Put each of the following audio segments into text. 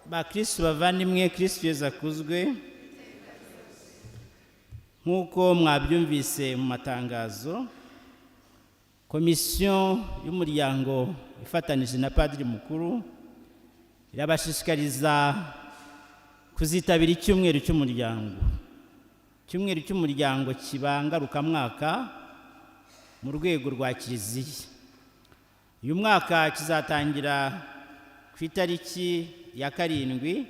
Bakristo bavandimwe, Kristo Yesu akuzwe. Nk'uko mwabyumvise mu matangazo, komisiyo y'umuryango ifatanije na Padiri Mukuru irabashishikariza kuzitabira icyumweru cy'umuryango. Icyumweru cy'umuryango kibangarukamwaka mu rwego rwa Kiliziya. Uyu mwaka kizatangira ku itariki ya 7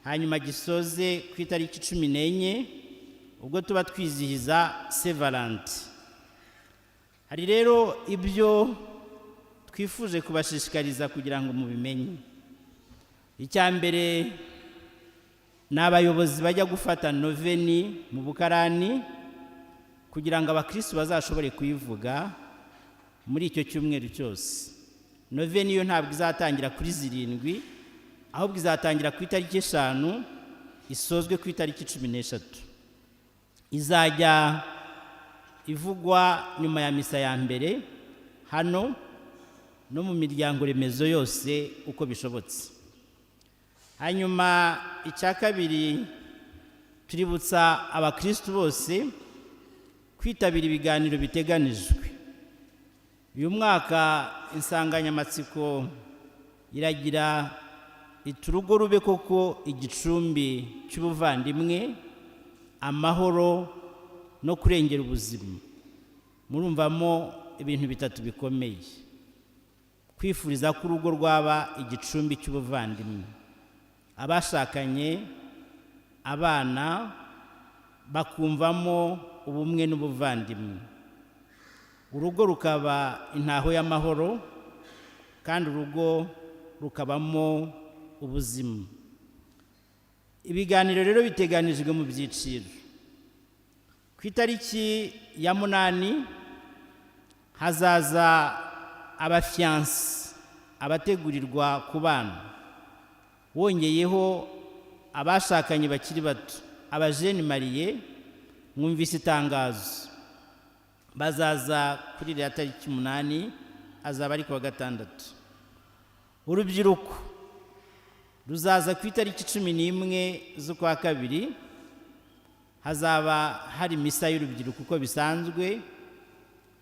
hanyuma gisoze ku itariki 14 ubwo tuba twizihiza Saint Valentin. Hari rero ibyo twifuje kubashishikariza kugira ngo mubimenye. Icyambere n'abayobozi bajya gufata noveni mu Bukarani kugira ngo abakristo bazashobore kuyivuga muri icyo cyumweru cyose. Noveni yo ntabwo izatangira kuri 7 ahubwo izatangira ku itariki 5 isozwe ku itariki 16. Izajya ivugwa nyuma ya misa ya mbere hano no mu miryango remezo yose uko bishobotse. Hanyuma icya kabiri tuributsa abakristo bose kwitabira ibiganiro biteganijwe. Uyu mwaka insanganyamatsiko iragira iturugo rube koko igicumbi cy'ubuvandimwe, amahoro no kurengera ubuzima. Murumvamo ibintu bitatu bikomeye: kwifuriza ko urugo rwaba igicumbi cy'ubuvandimwe, abashakanye, abana bakumvamo ubumwe n'ubuvandimwe, urugo rukaba intaho y'amahoro kandi urugo rukabamo ubuzima. Ibiganiro rero biteganijwe mu byiciro. Ku itariki ya 8 hazaza abafianse, abategurirwa kubana, wongeyeho abashakanye bakiri bato, abajene mariye. Mwumvise itangazo, bazaza kuri ya tariki 8 azaba ari kuwa 6. Urubyiruko ruzaza ku itariki 11 z'ukwa 2. Hazaba hari misa y'urubyiruko uko bisanzwe,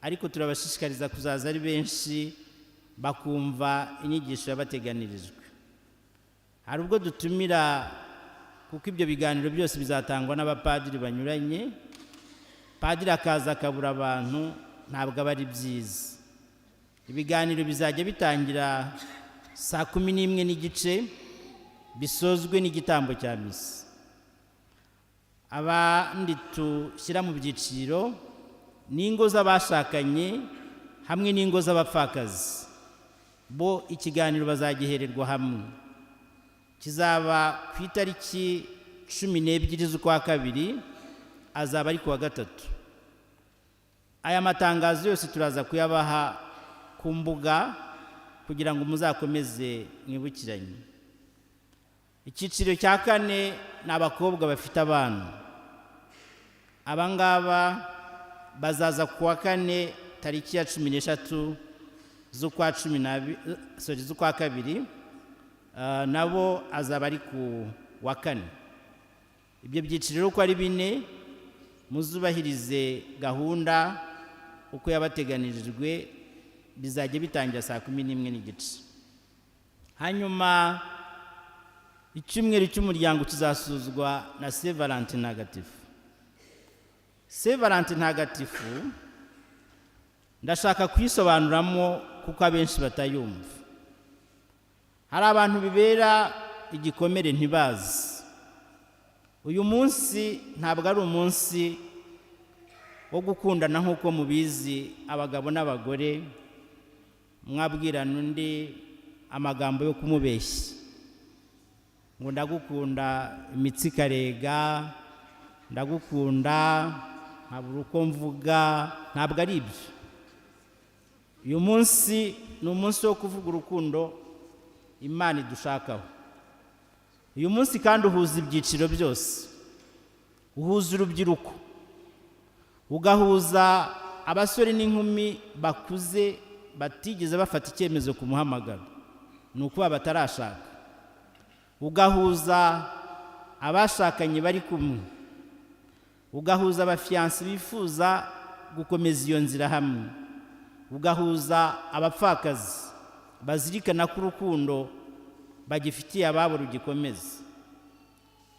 ariko turabashishikariza kuzaza ari benshi bakumva inyigisho yabateganirijwe. Hari ubwo dutumira, kuko ibyo biganiro byose bizatangwa n'abapadiri banyuranye. Padiri akaza akabura abantu, ntabwo aba ari byiza. Ibiganiro bizajya bitangira saa 11:15 bisozwe n'igitambo cya misa. Abandi tushyira mu byiciro n'ingo z'abashakanye hamwe n'ingo z'abapfakazi, bo ikiganiro bazagihererwa hamwe. Kizaba ku itariki 12 z'ukwa 2, azaba ari kuwa 3. Aya matangazo yose turaza kuyabaha ku mbuga kugira ngo muzakomeze mwibukiranye. Icyiciro cya 4 ni abakobwa bafite abana. Abangaba bazaza kuwa 4 tariki ya 13 z'ukwa 2, nabo azaba ari ku wa 4. Ibyo byiciro uko ari 4 muzubahirize gahunda uko yabateganirijwe, bizajya bitangira saa 11:15. Hanyuma icyumweru cy'umuryango kizasuzwa na Saint Valentin ntagatifu. Saint Valentin ntagatifu ndashaka kwisobanuramo kuko abenshi batayumva. Hari abantu bibera igikomere ntibazi. Uyu munsi ntabwo ari umunsi wo gukundana nk'uko mubizi abagabo n'abagore mwabwirana undi amagambo yo kumubeshya ngo ndagukunda imitsi karega, ndagukunda nkabura uko mvuga. Ntabwo ari ibyo. Uyu munsi ni umunsi wo kuvuga urukundo Imana idushakaho. Uyu munsi kandi uhuza ibyiciro byose. Uhuza urubyiruko, ugahuza abasore n'inkumi bakuze batigeze bafata icyemezo ku muhamagaro, ni ukuba batarashaka. ugahuza abashakanye bari kumwe, ugahuza abafiyansi bifuza gukomeza iyo nzira hamwe, ugahuza abapfakazi bazirikana ko urukundo bagifitiye ababo rugikomeza,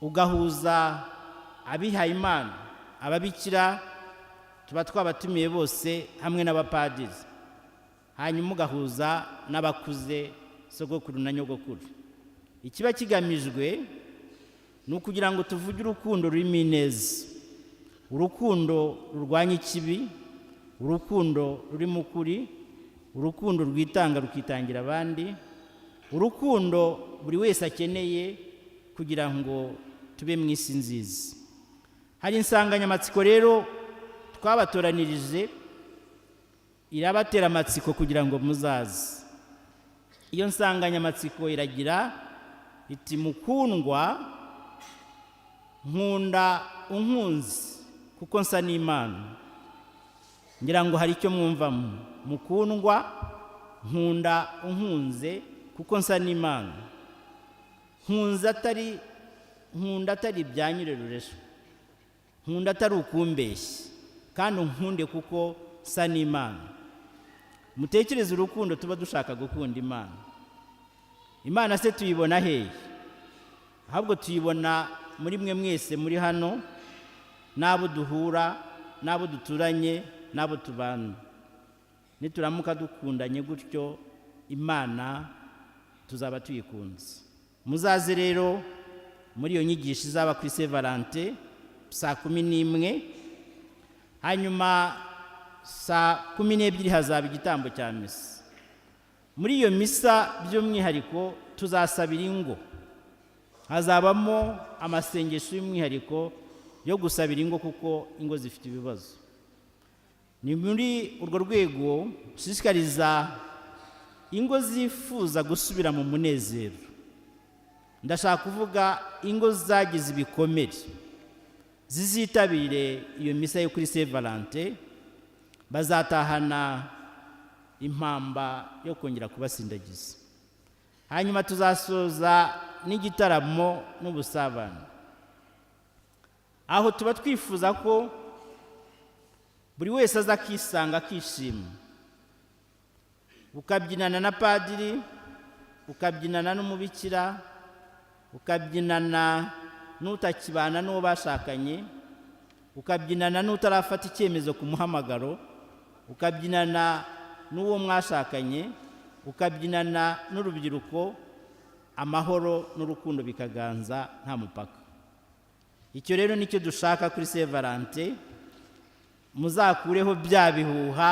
ugahuza abihaye Imana, ababikira tuba twabatumiye bose hamwe n'abapadiri, hanyuma ugahuza n'abakuze, sogokuru na nyogokuru. Ikiba kigamijwe ni ukugira ngo tuvuge urukundo rurimo ineza, urukundo rurwanya ikibi, urukundo rurimo ukuri, urukundo rwitanga rukitangira abandi, urukundo buri wese akeneye kugira ngo tube mu isi nziza. Hari insanganyamatsiko rero twabatoranirije irabatera amatsiko kugira ngo muzaze. Iyo nsanganyamatsiko iragira iti mukundwa nkunda unkunzi kuko nsa n'Imana. Ngira ngo hari icyo mwumvamo. Mukundwa nkunda unkunze kuko nsa n'Imana. Nkunda atari ibya nyireruresho, nkunda atari ukumbeshya, kandi unkunde kuko nsa n'Imana. Mutekereze urukundo tuba dushaka gukunda Imana. Imana se tuyibona hehe? Ahubwo tuyibona muri mwe mwese muri hano, n'abo duhura, n'abo duturanye, n'abo tubana. Nituramuka dukundanye gutyo, Imana tuzaba tuyikunze. Muzaze rero muri iyo nyigisho izaba kuri Saint Valentin saa 11, hanyuma saa 12 hazaba igitambo cya misa. Muri iyo misa by'umwihariko tuzasabira ingo, hazabamo amasengesho y'umwihariko yo gusabira ingo kuko ingo zifite ibibazo. Ni muri urwo rwego ushishikariza ingo zifuza gusubira mu munezero. Ndashaka kuvuga ingo zagize ibikomere zizitabire iyo misa yo kuri Saint Valentin, bazatahana impamba yo kongera kubasindagiza. Hanyuma tuzasoza n'igitaramo n'ubusabane, aho tuba twifuza ko buri wese aza akisanga akishima, ukabyinana na padiri, ukabyinana n'umubikira, ukabyinana n'utakibana n'uwo bashakanye, ukabyinana n'utarafata icyemezo ku muhamagaro, ukabyinana n'uwo mwashakanye, ukabyinana n'urubyiruko, amahoro n'urukundo bikaganza nta mupaka. Icyo rero nicyo dushaka kuri Saint Valentin. Muzakureho bya bihuha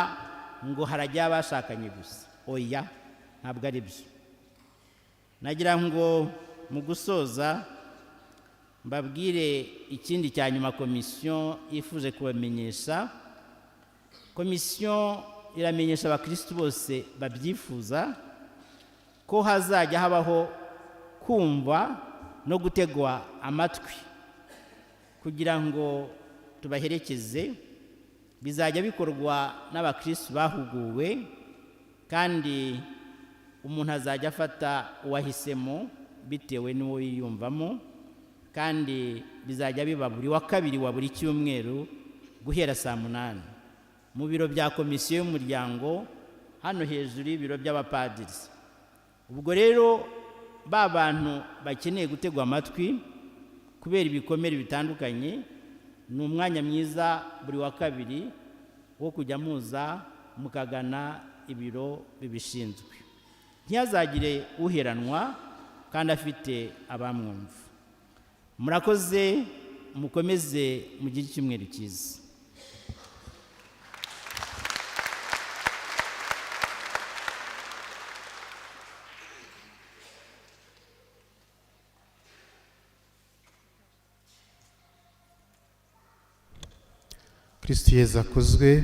ngo harajya abashakanye gusa. Oya, ntabwo ari byo. Nagira ngo mu gusoza mbabwire ikindi cya nyuma komisiyo yifuje kubamenyesha. Komisiyo iramenyesha abakristo bose babyifuza ko hazajya habaho kumva no gutegwa amatwi kugira ngo tubaherekeze. Bizajya bikorwa n'abakristo bahuguwe, kandi umuntu azajya afata uwahisemo bitewe n'uwo yiyumvamo, kandi bizajya biba buri wa kabiri wa buri cyumweru guhera saa 8 mu biro bya komisiyo y'umuryango hano hejuru y'ibiro by'abapadiri. Ubwo rero ba bantu bakeneye gutegwa amatwi kubera ibikomere bitandukanye, ni umwanya mwiza buri wa kabiri wo kujya muza mukagana ibiro bibishinzwe. Ntihazagire uheranwa kandi afite abamwumva. Murakoze, mukomeze mugire icyumweru cyiza. Kristo Yezu akozwe.